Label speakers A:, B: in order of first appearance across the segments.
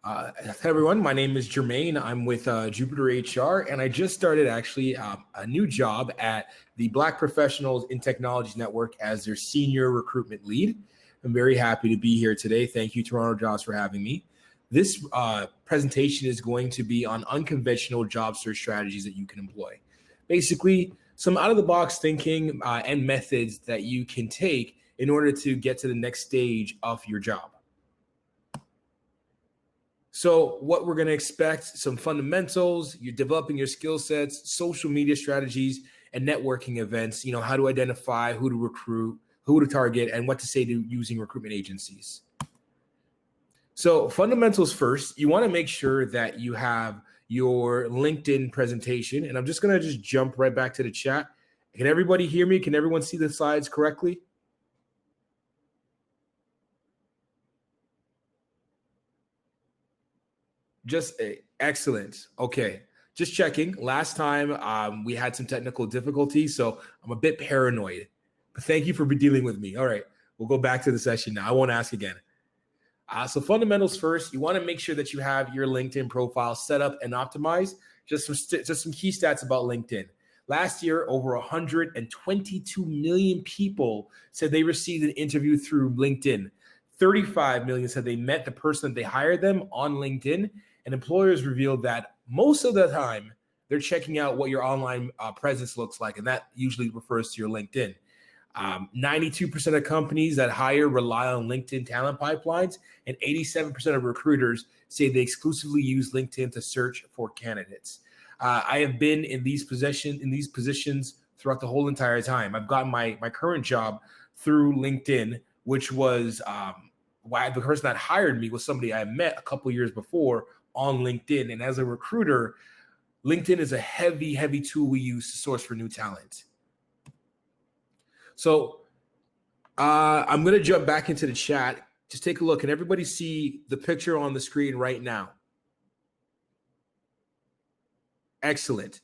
A: Hey everyone, my name is Jermaine. I'm with Jupiter HR, and I just started actually a new job at the Black Professionals in Technology Network as their senior recruitment lead. I'm very happy to be here today. Thank you, Toronto Jobs, for having me. This presentation is going to be on unconventional job search strategies that you can employ. Basically, some out-of-the-box thinking and methods that you can take in order to get to the next stage of your job. So what we're going to expect, some fundamentals, you're developing your skill sets, social media strategies, and networking events, how to identify who to recruit, who to target, and what to say to using recruitment agencies. So fundamentals first, you want to make sure that you have your LinkedIn presentation. And I'm just going to jump right back to the chat. Can everybody hear me? Can everyone see the slides correctly? Just excellent. Okay. Just checking. Last time we had some technical difficulties, so I'm a bit paranoid. But thank you for dealing with me. All right. We'll go back to the session now. I won't ask again. So fundamentals first, you want to make sure that you have your LinkedIn profile set up and optimized. Just some key stats about LinkedIn. Last year, over 122 million people said they received an interview through LinkedIn. 35 million said they met the person that they hired them on LinkedIn. And employers revealed that most of the time they're checking out what your online presence looks like. And that usually refers to your LinkedIn. 92% of companies that hire rely on LinkedIn talent pipelines, and 87% of recruiters say they exclusively use LinkedIn to search for candidates. I have been in these positions throughout the whole entire time. I've gotten my current job through LinkedIn, which was why the person that hired me was somebody I met a couple years before on LinkedIn. And as a recruiter, LinkedIn is a heavy tool we use to source for new talent. So I'm going to jump back into the chat. Just take a look. Can everybody see the picture on the screen right now? Excellent.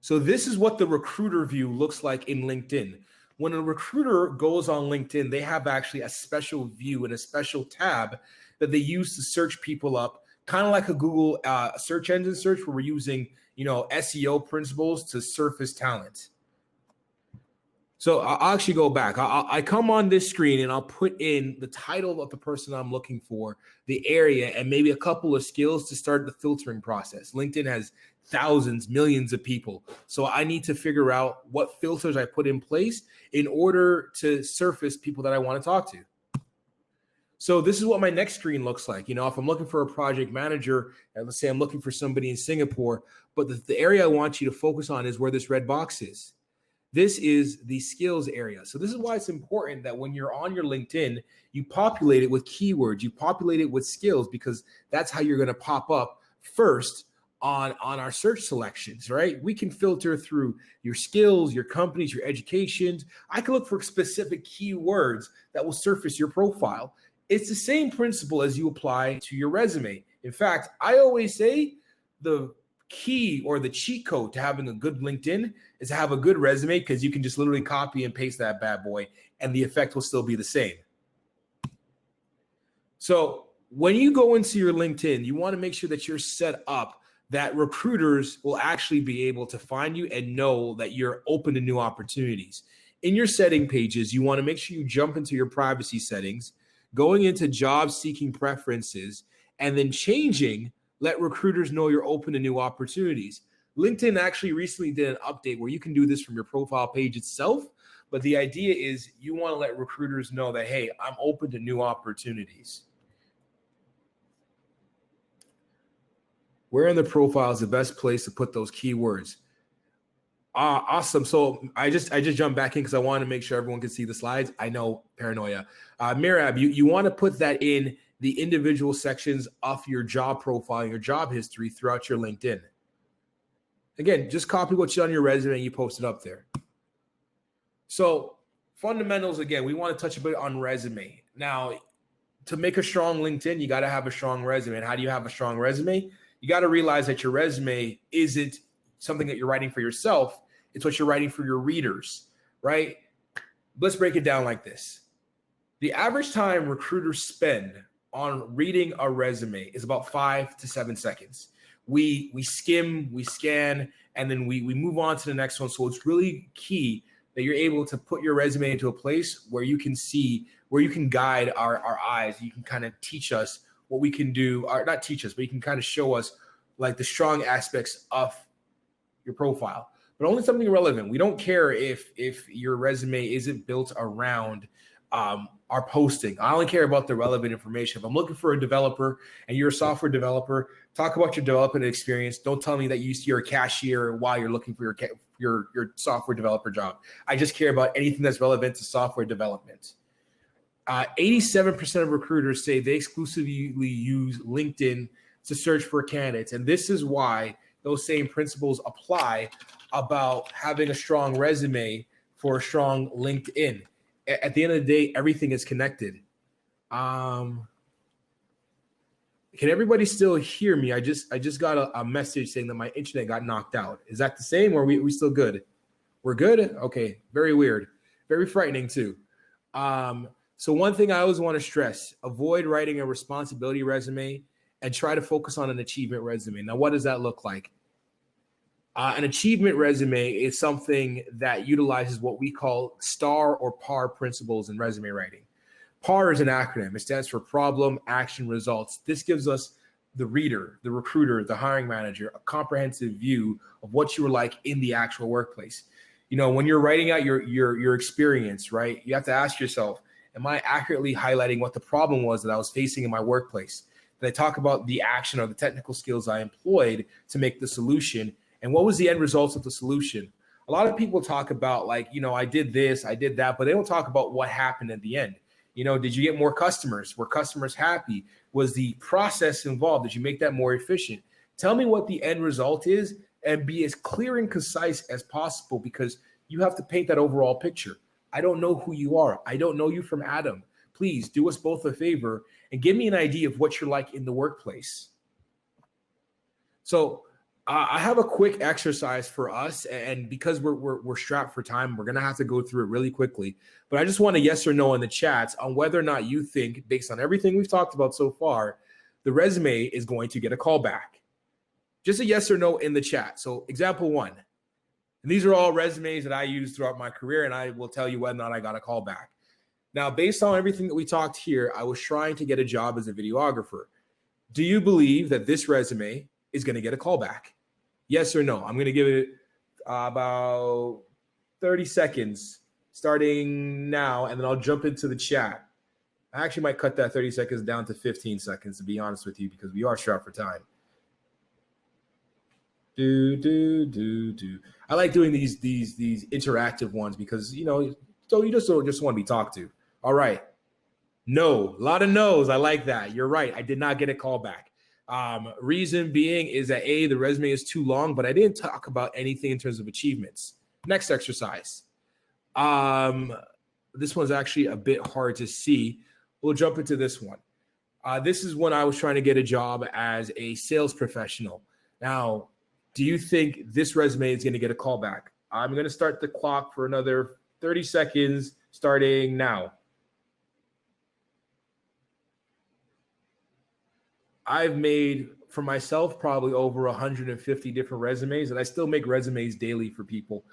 A: So this is what the recruiter view looks like in LinkedIn. When a recruiter goes on LinkedIn, they have actually a special view and a special tab that they use to search people up, kind of like a Google search engine search, where we're using, SEO principles to surface talent. So I'll actually go back. I come on this screen and I'll put in the title of the person I'm looking for, the area, and maybe a couple of skills to start the filtering process. LinkedIn has thousands, millions of people. So I need to figure out what filters I put in place in order to surface people that I want to talk to. So this is what my next screen looks like. If I'm looking for a project manager, and let's say I'm looking for somebody in Singapore, but the area I want you to focus on is where this red box is. This is the skills area. So this is why it's important that when you're on your LinkedIn, you populate it with keywords, you populate it with skills, because that's how you're going to pop up first on our search selections, right? We can filter through your skills, your companies, your educations. I can look for specific keywords that will surface your profile. It's the same principle as you apply to your resume. In fact, I always say the key or the cheat code to having a good LinkedIn is to have a good resume, because you can just literally copy and paste that bad boy and the effect will still be the same. So when you go into your LinkedIn, you want to make sure that you're set up that recruiters will actually be able to find you and know that you're open to new opportunities. In your setting pages, you want to make sure you jump into your privacy settings, going into job seeking preferences, and then let recruiters know you're open to new opportunities. LinkedIn actually recently did an update where you can do this from your profile page itself. But the idea is you want to let recruiters know that, hey, I'm open to new opportunities. Where in the profile is the best place to put those keywords? Awesome. So I just jumped back in because I wanted to make sure everyone could see the slides. I know, paranoia. Mirab, you want to put that in the individual sections of your job profile and your job history throughout your LinkedIn. Again, just copy what's on your resume and you post it up there. So fundamentals, again, we want to touch a bit on resume. Now, to make a strong LinkedIn, you got to have a strong resume. And how do you have a strong resume? You got to realize that your resume isn't something that you're writing for yourself. It's what you're writing for your readers, right? Let's break it down like this. The average time recruiters spend on reading a resume is about 5 to 7 seconds. We skim, we scan, and then we move on to the next one. So it's really key that you're able to put your resume into a place where you can see, where you can guide our eyes. You can kind of teach us what we can do, or not teach us, but you can kind of show us like the strong aspects of your profile, but only something relevant. We don't care if your resume isn't built around our posting. I only care about the relevant information. If I'm looking for a developer and you're a software developer, talk about your development experience. Don't tell me that you're a cashier while you're looking for your software developer job. I just care about anything that's relevant to software development. 87% of recruiters say they exclusively use LinkedIn to search for candidates. And this is why those same principles apply about having a strong resume for a strong LinkedIn. At the end of the day, everything is connected. Can everybody still hear me? I just got a message saying that my internet got knocked out. Is that the same, or are we still good? We're good? Okay, very weird. Very frightening too. So one thing I always want to stress, avoid writing a responsibility resume and try to focus on an achievement resume. Now, what does that look like? An achievement resume is something that utilizes what we call STAR or PAR principles in resume writing. PAR is an acronym. It stands for problem, action, results. This gives us, the reader, the recruiter, the hiring manager, a comprehensive view of what you were like in the actual workplace. You know, when you're writing out your experience, right, you have to ask yourself, am I accurately highlighting what the problem was that I was facing in my workplace? Did I talk about the action or the technical skills I employed to make the solution? And what was the end results of the solution? A lot of people talk about, like, you know, I did this, I did that, but they don't talk about what happened at the end. You know, did you get more customers? Were customers happy? Was the process involved? Did you make that more efficient? Tell me what the end result is and be as clear and concise as possible, because you have to paint that overall picture. I don't know who you are. I don't know you from Adam. Please do us both a favor and give me an idea of what you're like in the workplace. So I have a quick exercise for us, and because we're strapped for time, we're gonna have to go through it really quickly. But I just want a yes or no in the chats on whether or not you think, based on everything we've talked about so far, the resume is going to get a call back. Just a yes or no in the chat. So example one, and these are all resumes that I use throughout my career, and I will tell you whether or not I got a call back. Now, based on everything that we talked here, I was trying to get a job as a videographer. Do you believe that this resume is going to get a call back? Yes or no? I'm going to give it about 30 seconds starting now, and then I'll jump into the chat. I actually might cut that 30 seconds down to 15 seconds, to be honest with you, because we are strapped for time. I like doing these interactive ones because, you know, so you just want to be talked to. All right. No, a lot of no's. I like that. You're right. I did not get a call back. Reason being is that the resume is too long, but I didn't talk about anything in terms of achievements. Next exercise. This one's actually a bit hard to see. We'll jump into this one. This is when I was trying to get a job as a sales professional. Now, do you think this resume is going to get a call back? I'm going to start the clock for another 30 seconds starting now. I've made for myself probably over 150 different resumes, and I still make resumes daily for people.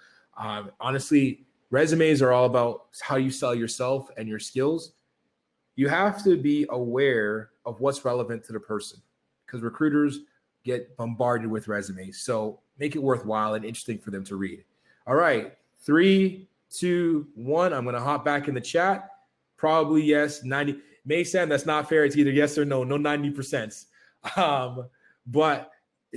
A: Honestly, resumes are all about how you sell yourself and your skills. You have to be aware of what's relevant to the person, because recruiters get bombarded with resumes. So make it worthwhile and interesting for them to read. All right, 3, 2, 1. I'm going to hop back in the chat. Probably yes, 90. Mason, that's not fair. It's either yes or no. No 90%. But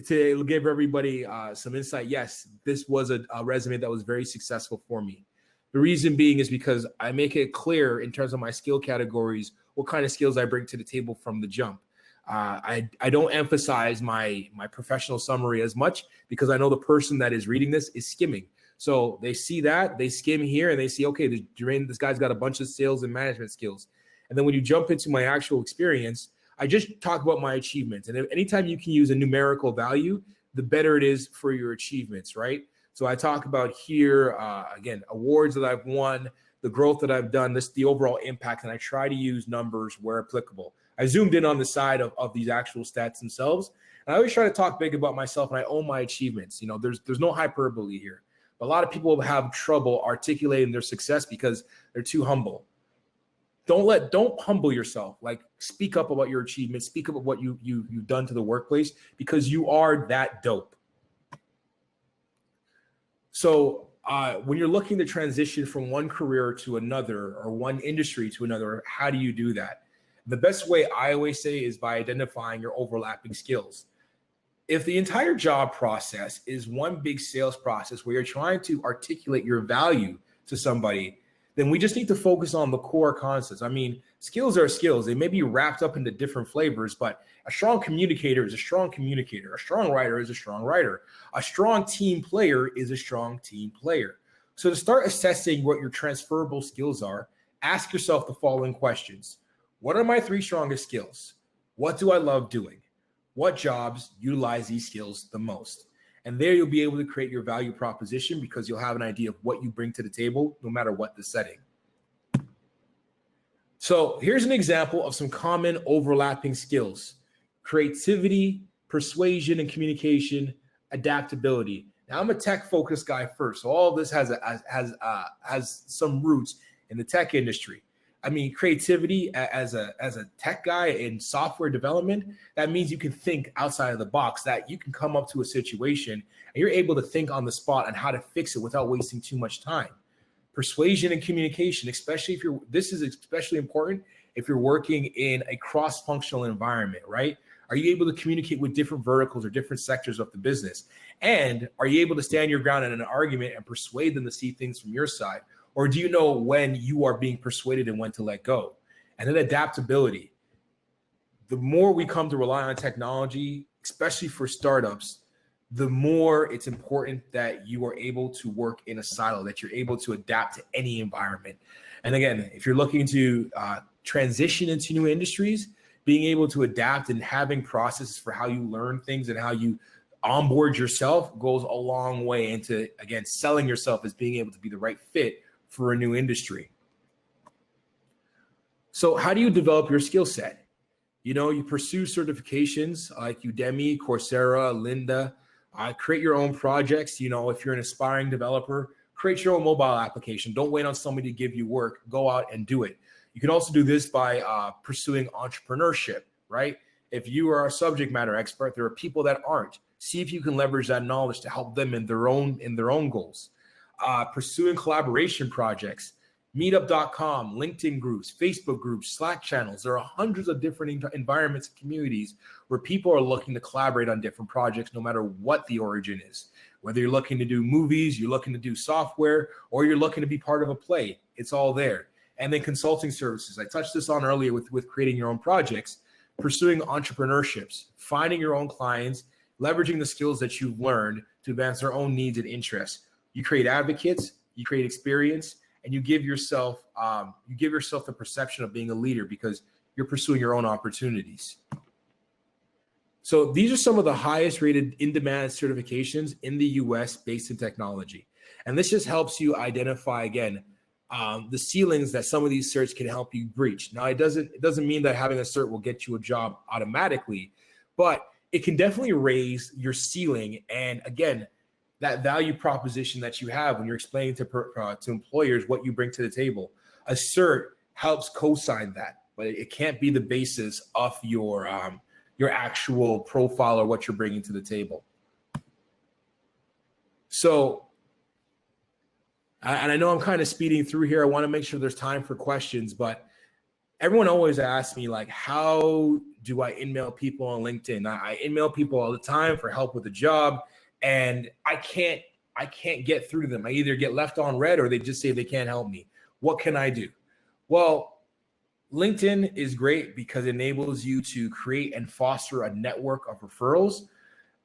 A: to give everybody some insight, yes, this was a resume that was very successful for me. The reason being is because I make it clear in terms of my skill categories what kind of skills I bring to the table from the jump. I don't emphasize my professional summary as much because I know the person that is reading this is skimming. So they see that, they skim here, and they see, okay, this guy's got a bunch of sales and management skills. And then when you jump into my actual experience, I just talk about my achievements. And anytime you can use a numerical value, the better it is for your achievements, right? So I talk about here, again, awards that I've won, the growth that I've done, the overall impact, and I try to use numbers where applicable. I zoomed in on the side of these actual stats themselves. And I always try to talk big about myself, and I own my achievements. You know, there's no hyperbole here. But a lot of people have trouble articulating their success because they're too humble. Don't humble yourself. Like, speak up about your achievements, speak up about what you've done to the workplace, because you are that dope. So when you're looking to transition from one career to another or one industry to another, how do you do that? The best way, I always say, is by identifying your overlapping skills. If the entire job process is one big sales process where you're trying to articulate your value to somebody, then we just need to focus on the core concepts. I mean, skills are skills. They may be wrapped up into different flavors, but a strong communicator is a strong communicator. A strong writer is a strong writer. A strong team player is a strong team player. So to start assessing what your transferable skills are, ask yourself the following questions. What are my 3 strongest skills? What do I love doing? What jobs utilize these skills the most? And there you'll be able to create your value proposition, because you'll have an idea of what you bring to the table, no matter what the setting. So here's an example of some common overlapping skills: creativity, persuasion and communication, adaptability. Now, I'm a tech-focused guy first, so all of this has some roots in the tech industry. I mean, creativity as a tech guy in software development, that means you can think outside of the box, that you can come up to a situation and you're able to think on the spot on how to fix it without wasting too much time. Persuasion and communication, this is especially important if you're working in a cross-functional environment, right? Are you able to communicate with different verticals or different sectors of the business? And are you able to stand your ground in an argument and persuade them to see things from your side? Or do you know when you are being persuaded and when to let go? And then adaptability. The more we come to rely on technology, especially for startups, the more it's important that you are able to work in a silo, that you're able to adapt to any environment. And again, if you're looking to transition into new industries, being able to adapt and having processes for how you learn things and how you onboard yourself goes a long way into, again, selling yourself as being able to be the right fit for a new industry. So how do you develop your skill set? You know, you pursue certifications like Udemy, Coursera, Lynda. Create your own projects. You know, if you're an aspiring developer, create your own mobile application. Don't wait on somebody to give you work. Go out and do it. You can also do this by pursuing entrepreneurship, right? If you are a subject matter expert, there are people that aren't. See if you can leverage that knowledge to help them in their own goals. Pursuing collaboration projects, meetup.com, LinkedIn groups, Facebook groups, Slack channels. There are hundreds of different environments and communities where people are looking to collaborate on different projects, no matter what the origin is. Whether you're looking to do movies, you're looking to do software, or you're looking to be part of a play, it's all there. And then consulting services. I touched this on earlier with creating your own projects, pursuing entrepreneurships, finding your own clients, leveraging the skills that you've learned to advance their own needs and interests. You create advocates, you create experience, and you give yourself the perception of being a leader because you're pursuing your own opportunities. So these are some of the highest rated in-demand certifications in the US based in technology. And this just helps you identify, again, the ceilings that some of these certs can help you breach. Now, it doesn't mean that having a cert will get you a job automatically, but it can definitely raise your ceiling. And again, that value proposition that you have when you're explaining to employers what you bring to the table. A cert helps co-sign that, but it can't be the basis of your actual profile or what you're bringing to the table. So, and I know I'm kind of speeding through here. I want to make sure there's time for questions, but everyone always asks me, like, how do I email people on LinkedIn? I email people all the time for help with a job, and I can't get through to them. I either get left on red or they just say they can't help me. What can I do? Well, LinkedIn is great because it enables you to create and foster a network of referrals.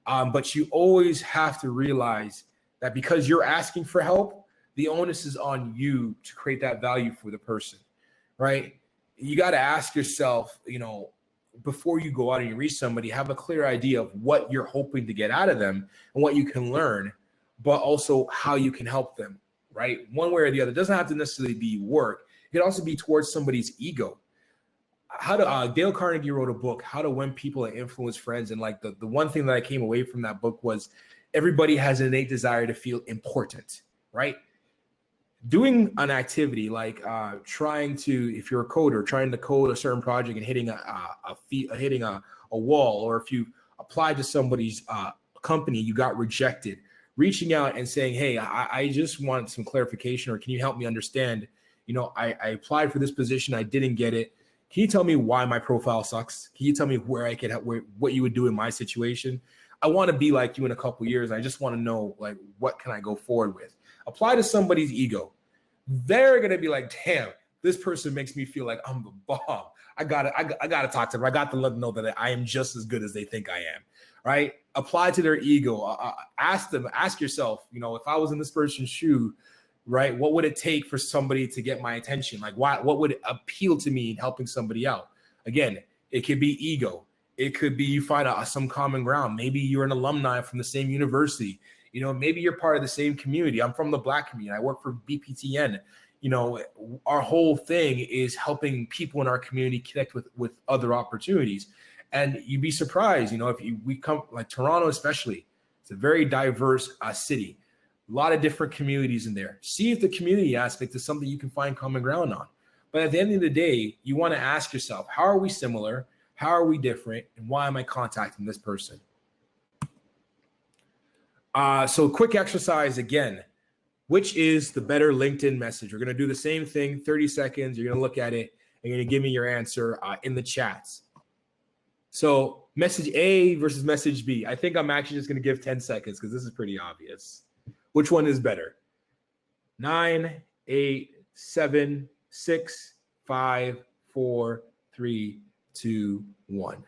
A: But you always have to realize that because you're asking for help, the onus is on you to create that value for the person, right? You got to ask yourself, before you go out and you reach somebody, have a clear idea of what you're hoping to get out of them and what you can learn, but also how you can help them, right? One way or the other. It doesn't have to necessarily be work. It can also be towards somebody's ego. how to Dale Carnegie wrote a book, How to Win People and Influence Friends. And like the one thing that I came away from that book was everybody has an innate desire to feel important, right? Doing an activity like trying to, if you're a coder, trying to code a certain project and hitting a wall, or if you applied to somebody's company, you got rejected, reaching out and saying, hey, I just want some clarification, or can you help me understand, I applied for this position, I didn't get it. Can you tell me why my profile sucks? Can you tell me where I could what you would do in my situation? I want to be like you in a couple of years. I just want to know, like, what can I go forward with? Apply to somebody's ego. They're going to be like, damn, this person makes me feel like I'm the bomb. I got to talk to them. I got to let them know that I am just as good as they think I am, right? Apply to their ego. Ask yourself, if I was in this person's shoe, right, what would it take for somebody to get my attention? Like, what would appeal to me in helping somebody out? Again, it could be ego. It could be you find some common ground. Maybe you're an alumni from the same university. Maybe you're part of the same community. I'm from the Black community. I work for BPTN. Our whole thing is helping people in our community connect with other opportunities. And you'd be surprised, if we come, like Toronto especially, it's a very diverse city. A lot of different communities in there. See if the community aspect is something you can find common ground on. But at the end of the day, you want to ask yourself, how are we similar? How are we different? And why am I contacting this person? So quick exercise again, which is the better LinkedIn message? We're going to do the same thing, 30 seconds. You're going to look at it and you're going to give me your answer in the chats. So message A versus message B. I think I'm actually just going to give 10 seconds because this is pretty obvious. Which one is better? 9, 8, 7, 6, 5, 4, 3, 2, 1.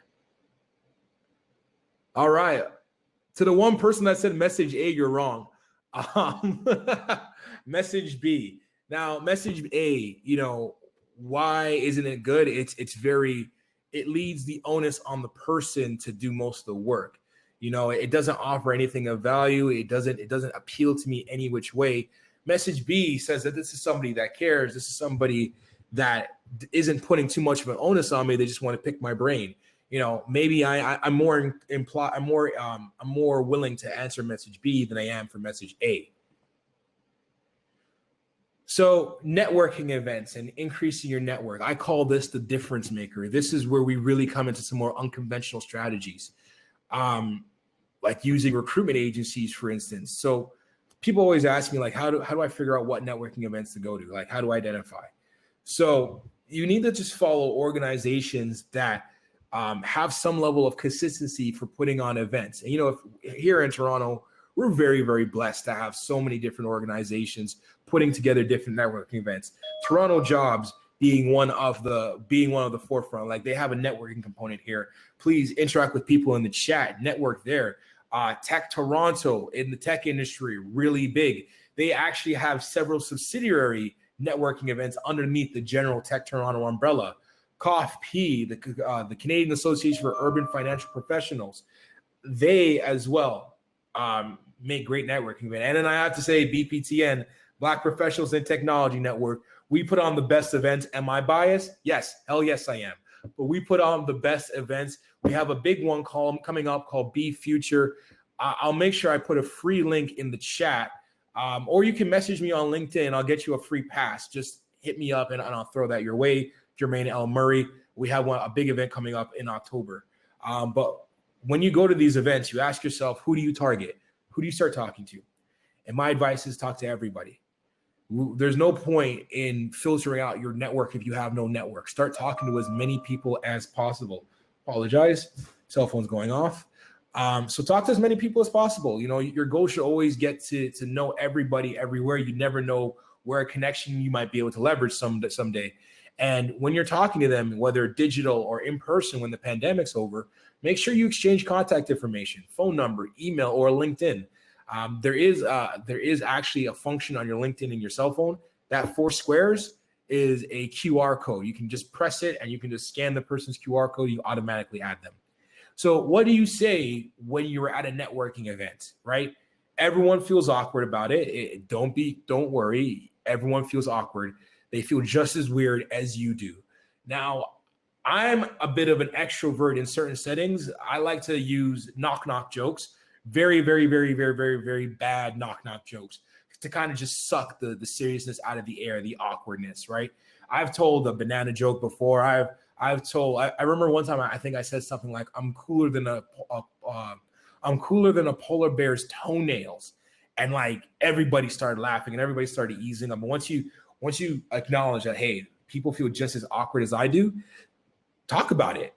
A: All right. To the one person that said message A, you're wrong. Message B. Now, message A, why isn't it good? It leads the onus on the person to do most of the work. It doesn't offer anything of value. It doesn't appeal to me any which way. Message B says that this is somebody that cares. This is somebody that isn't putting too much of an onus on me. They just want to pick my brain. Maybe I'm more willing to answer message B than I am for message A. So networking events and increasing your network, I call this the difference maker. This is where we really come into some more unconventional strategies, like using recruitment agencies, for instance. So people always ask me, like, how do I figure out what networking events to go to? Like, how do I identify? So you need to just follow organizations that have some level of consistency for putting on events. And, if here in Toronto, we're very, very blessed to have so many different organizations putting together different networking events. Toronto Jobs being one of the forefront. Like, they have a networking component here. Please interact with people in the chat, network there. Tech Toronto in the tech industry, really big. They actually have several subsidiary networking events underneath the general Tech Toronto umbrella. COFP, the Canadian Association for Urban Financial Professionals, they as well make great networking events. And then I have to say, BPTN, Black Professionals in Technology Network, we put on the best events. Am I biased? Yes, hell yes I am. But we put on the best events. We have a big one coming up called Be Future. I'll make sure I put a free link in the chat, or you can message me on LinkedIn and I'll get you a free pass. Just hit me up and I'll throw that your way. Jermaine Murray. We have a big event coming up in October. But when you go to these events, you ask yourself, who do you target? Who do you start talking to? And my advice is talk to everybody. There's no point in filtering out your network if you have no network. Start talking to as many people as possible. Apologize, cell phone's going off. So talk to as many people as possible. Your goal should always get to know everybody everywhere. You never know where a connection you might be able to leverage someday. And when you're talking to them, whether digital or in person, when the pandemic's over, make sure you exchange contact information, phone number, email, or LinkedIn. There is actually a function on your LinkedIn and your cell phone. That 4 squares is a QR code. You can just press it and you can just scan the person's QR code. You automatically add them. So what do you say when you're at a networking event, right? Everyone feels awkward about it. Don't worry. Everyone feels awkward. They feel just as weird as you do. Now, I'm a bit of an extrovert in certain settings. I like to use knock jokes, very, very, very, very, very, very bad knock jokes to kind of just suck the seriousness out of the air, the awkwardness, right? I've told a banana joke before. I remember one time I think I said something like, I'm cooler than I'm cooler than a polar bear's toenails. And like everybody started laughing and everybody started easing up. But once you acknowledge that, hey, people feel just as awkward as I do, talk about it,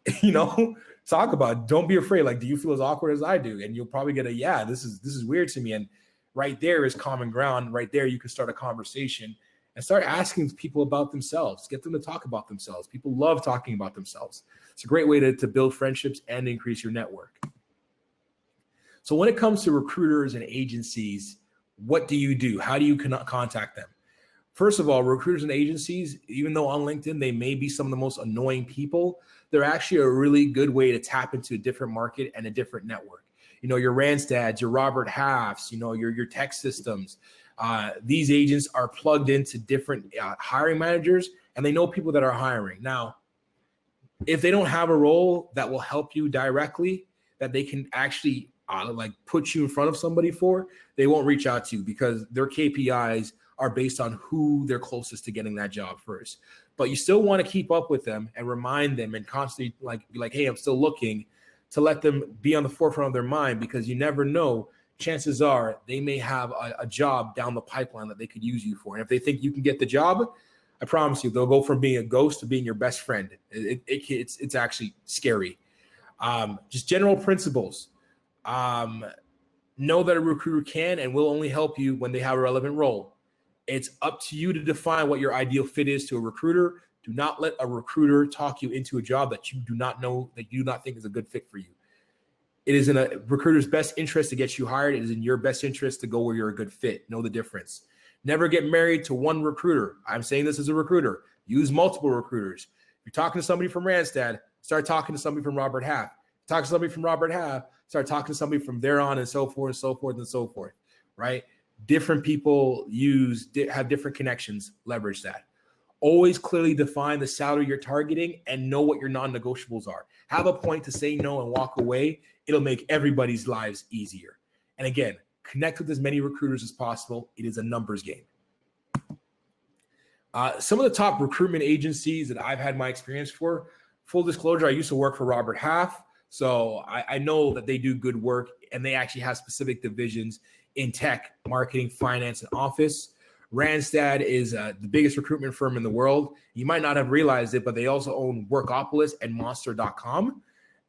A: talk about it. Don't be afraid. Like, do you feel as awkward as I do? And you'll probably get a, yeah, this is weird to me. And right there is common ground. Right there, you can start a conversation and start asking people about themselves. Get them to talk about themselves. People love talking about themselves. It's a great way to build friendships and increase your network. So when it comes to recruiters and agencies, what do you do? How do you contact them? First of all, recruiters and agencies, even though on LinkedIn, they may be some of the most annoying people, they're actually a really good way to tap into a different market and a different network. Your Randstads, your Robert Halfs, your tech systems. These agents are plugged into different hiring managers, and they know people that are hiring. Now, if they don't have a role that will help you directly, that they can actually put you in front of somebody for, they won't reach out to you because their KPIs are based on who they're closest to getting that job first. But you still want to keep up with them and remind them and constantly be like, hey, I'm still looking, to let them be on the forefront of their mind, because you never know. Chances are they may have a job down the pipeline that they could use you for. And if they think you can get the job, I promise you, they'll go from being a ghost to being your best friend. It's actually scary. Just general principles. Know that a recruiter can and will only help you when they have a relevant role. It's up to you to define what your ideal fit is to a recruiter. Do not let a recruiter talk you into a job that you do not know, that you do not think is a good fit for you. It is in a recruiter's best interest to get you hired. It is in your best interest to go where you're a good fit. Know the difference. Never get married to one recruiter. I'm saying this as a recruiter. Use multiple recruiters. If you're talking to somebody from Randstad, start talking to somebody from Robert Half. Talk to somebody from Robert Half, start talking to somebody from there on, and so forth and so forth and so forth, right? Different people have different connections. Leverage that. Always clearly define the salary you're targeting and know what your non-negotiables are. Have a point to say no and walk away. It'll make everybody's lives easier. And again, connect with as many recruiters as possible. It is a numbers game. Some of the top recruitment agencies that I've had my experience for, full disclosure, I used to work for Robert Half. So I know that they do good work, and they actually have specific divisions in tech, marketing, finance, and office. Randstad is the biggest recruitment firm in the world. You might not have realized it, but they also own Workopolis and Monster.com.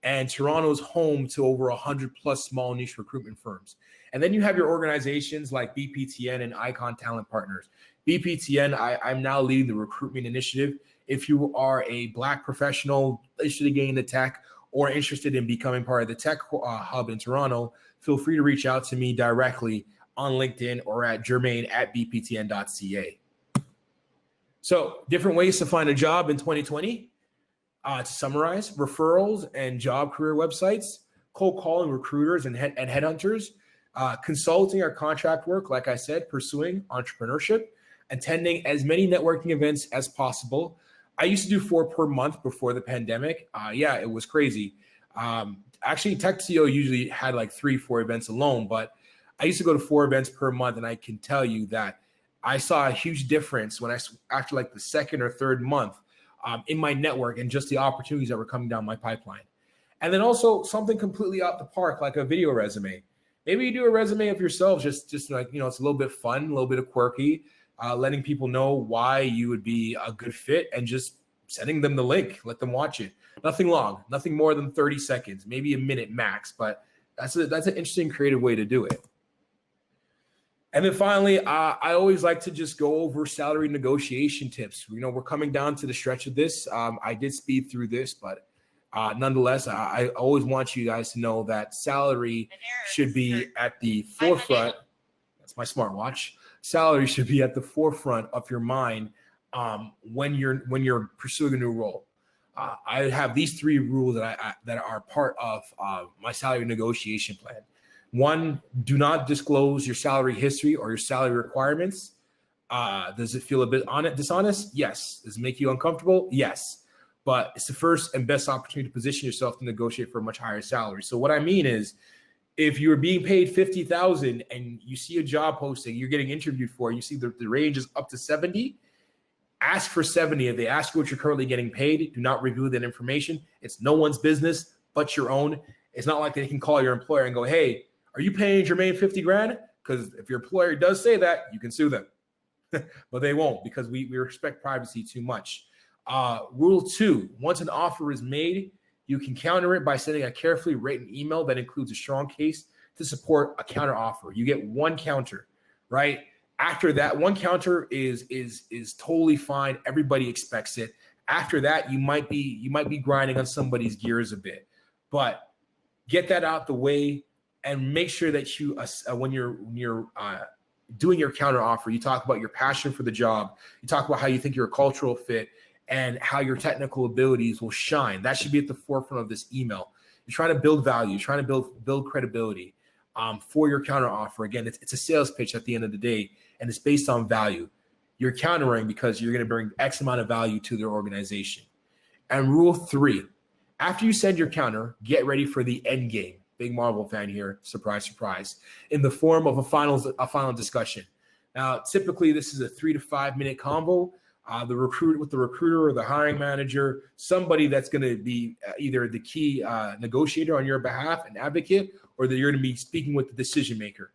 A: And Toronto's home to over 100 plus small niche recruitment firms. And then you have your organizations like BPTN and Icon Talent Partners. BPTN, I'm now leading the recruitment initiative. If you are a Black professional interested in getting into tech, or interested in becoming part of the tech hub in Toronto, feel free to reach out to me directly on LinkedIn or at jermaine@bptn.ca. So different ways to find a job in 2020. To summarize, referrals and job career websites, cold calling recruiters and headhunters, consulting or contract work, like I said, pursuing entrepreneurship, attending as many networking events as possible. I used to do 4 per month before the pandemic. Yeah, it was crazy. Actually, TechCO usually had like 3-4 events alone, but I used to go to 4 events per month, and I can tell you that I saw a huge difference when after like the second or third month in my network and just the opportunities that were coming down my pipeline. And then also something completely out the park, like a video resume. Maybe you do a resume of yourself, just like, it's a little bit fun, a little bit of quirky. Letting people know why you would be a good fit and just sending them the link, let them watch it. Nothing long, nothing more than 30 seconds, maybe a minute max, but that's an interesting creative way to do it. And then finally, I always like to just go over salary negotiation tips. We're coming down to the stretch of this. I did speed through this, but nonetheless, I always want you guys to know that salary should be at the forefront. That's my smartwatch. Salary should be at the forefront of your mind when you're pursuing a new role. I have these 3 rules that are part of my salary negotiation plan. 1, do not disclose your salary history or your salary requirements. Does it feel a bit dishonest? Yes. Does it make you uncomfortable? Yes. but it's the first and best opportunity to position yourself to negotiate for a much higher salary. So what I mean is, if you're being paid $50,000 and you see a job posting, you're getting interviewed for, you see the range is up to 70, ask for 70. If they ask you what you're currently getting paid, do not reveal that information. It's no one's business but your own. It's not like they can call your employer and go, hey, are you paying Jermaine 50 grand? Because if your employer does say that, you can sue them. But they won't, because we respect privacy too much. Rule 2, once an offer is made, you can counter it by sending a carefully written email that includes a strong case to support a counter offer. You get one counter, right? After that, one counter is totally fine. Everybody expects it. After that, you might be grinding on somebody's gears a bit, but get that out the way and make sure that you when you're doing your counter offer, you talk about your passion for the job. You talk about how you think you're a cultural fit and how your technical abilities will shine. That should be at the forefront of this email. You're trying to build value. You're trying to build credibility for your counter offer. Again, it's a sales pitch at the end of the day, and it's based on value. You're countering because you're going to bring X amount of value to their organization. And rule 3, after you send your counter, get ready for the end game. Big Marvel fan here, surprise, surprise, in the form of a final discussion. Now, typically this is a 3 to 5 minute convo. The recruiter or the hiring manager, somebody that's going to be either the key negotiator on your behalf, an advocate, or that you're going to be speaking with the decision maker.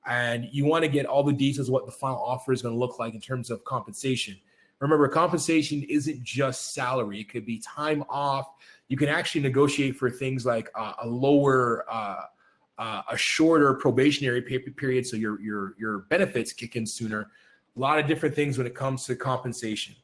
A: And you want to get all the details of what the final offer is going to look like in terms of compensation. Remember, compensation isn't just salary. It could be time off. You can actually negotiate for things like a shorter probationary period, so your benefits kick in sooner. A lot of different things when it comes to compensation.